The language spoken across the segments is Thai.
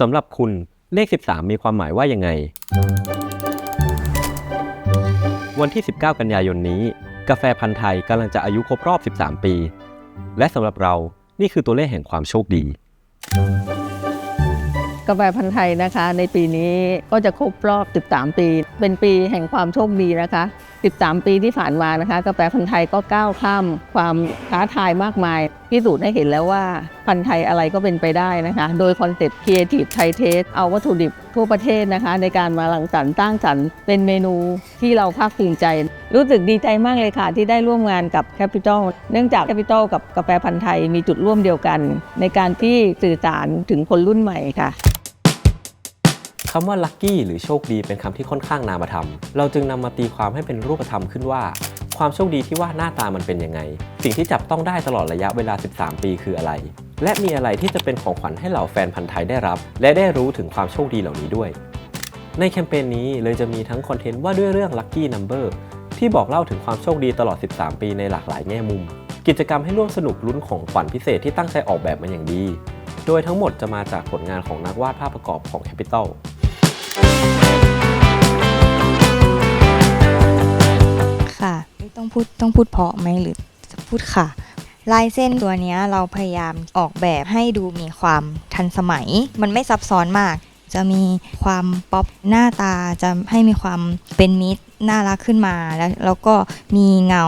สำหรับคุณเลข13มีความหมายว่ายังไงวันที่19กันยายนนี้กาแฟพันธุ์ไทยกำลังจะอายุครบรอบ13ปีและสำหรับเรานี่คือตัวเลขแห่งความโชคดีกาแฟพันธุ์ไทยนะคะในปีนี้ก็จะครบรอบ13ปีเป็นปีแห่งความโชคดีนะคะ13ปีที่ผ่านมานะคะกาแฟพันธุ์ไทยก็ก้าวข้ามความท้าทายมากมายพิสูจน์ให้เห็นแล้วว่าพันธุ์ไทยอะไรก็เป็นไปได้นะคะโดยคอนเซ็ปต์ Creative Thai Taste เอาวัตถุดิบทั่วประเทศนะคะในการมารังสรรค์สร้างสรรค์เป็นเมนูที่เราภาคภูมิใจรู้สึกดีใจมากเลยค่ะที่ได้ร่วมงานกับ Capital เนื่องจาก Capital กับกาแฟพันธุ์ไทยมีจุดร่วมเดียวกันในการที่สื่อสารถึงคนรุ่นใหม่ค่ะคำว่า lucky หรือโชคดีเป็นคำที่ค่อนข้างนามธรรมเราจึงนำมาตีความให้เป็นรูปธรรมขึ้นว่าความโชคดีที่ว่าหน้าตามันเป็นยังไงสิ่งที่จับต้องได้ตลอดระยะเวลา13ปีคืออะไรและมีอะไรที่จะเป็นของขวัญให้เหล่าแฟนพันธุ์ไทยได้รับและได้รู้ถึงความโชคดีเหล่านี้ด้วยในแคมเปญนี้เลยจะมีทั้งคอนเทนต์ว่าด้วยเรื่อง lucky number ที่บอกเล่าถึงความโชคดีตลอด13ปีในหลากหลายแง่มุมกิจกรรมให้ร่วมสนุกลุ้นของขวัญพิเศษที่ตั้งใจออกแบบมาอย่างดีโดยทั้งหมดจะมาจากผลงานของนักวาดภาพประกอบของ Capitalค่ะต้องพูดเพราะไหมหรือจะพูดค่ะลายเส้นตัวนี้เราพยายามออกแบบให้ดูมีความทันสมัยมันไม่ซับซ้อนมากจะมีความป๊อปหน้าตาจะให้มีความเป็นมิตรน่ารักขึ้นมาแล้วก็มีเงา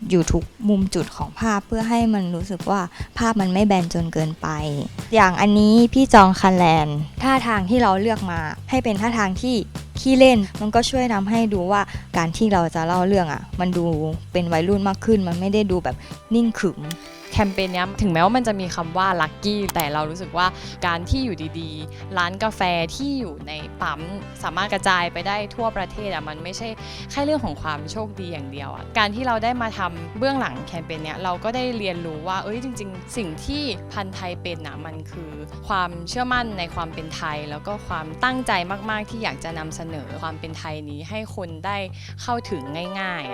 อยู่ทุกมุมจุดของภาพเพื่อให้มันรู้สึกว่าภาพมันไม่แบนจนเกินไปอย่างอันนี้พี่จองคันแลนท่าทางที่เราเลือกมาให้เป็นท่าทางที่ขี้เล่นมันก็ช่วยทำให้ดูว่าการที่เราจะเล่าเรื่องมันดูเป็นวัยรุ่นมากขึ้นมันไม่ได้ดูแบบนิ่งขรึมแคมเปญนี้ถึงแม้ว่ามันจะมีคำว่า Lucky แต่เรารู้สึกว่าการที่อยู่ดีๆร้านกาแฟที่อยู่ในปั๊มสามารถกระจายไปได้ทั่วประเทศมันไม่ใช่แค่เรื่องของความโชคดีอย่างเดียวการที่เราได้มาทำเบื้องหลังแคมเปญนี้เราก็ได้เรียนรู้ว่าจริงๆสิ่งที่พันธุ์ไทยเป็นมันคือความเชื่อมั่นในความเป็นไทยแล้วก็ความตั้งใจมากๆที่อยากจะนำเสนอความเป็นไทยนี้ให้คนได้เข้าถึงง่ายๆ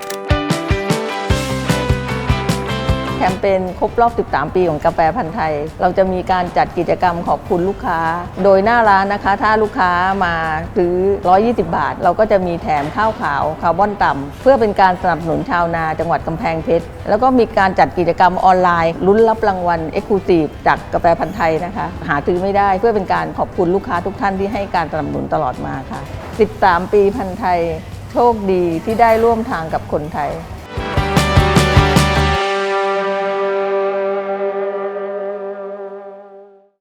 แคมเปญครบรอบ13ปีของกาแฟพันธุ์ไทยเราจะมีการจัดกิจกรรมขอบคุณลูกค้าโดยหน้าร้านนะคะถ้าลูกค้ามาซื้อ120 บาทเราก็จะมีแถมข้าวขาวคาร์บอนต่ำเพื่อเป็นการสนับสนุนชาวนาจังหวัดกำแพงเพชรแล้วก็มีการจัดกิจกรรมออนไลน์ลุ้นรับรางวัล Exclusive จากกาแฟพันธุ์ไทยนะคะหาซื้อไม่ได้เพื่อเป็นการขอบคุณลูกค้าทุกท่านที่ให้การสนับสนุนตลอดมาค่ะ13ปีพันธุ์ไทยโชคดีที่ได้ร่วมทางกับคนไทย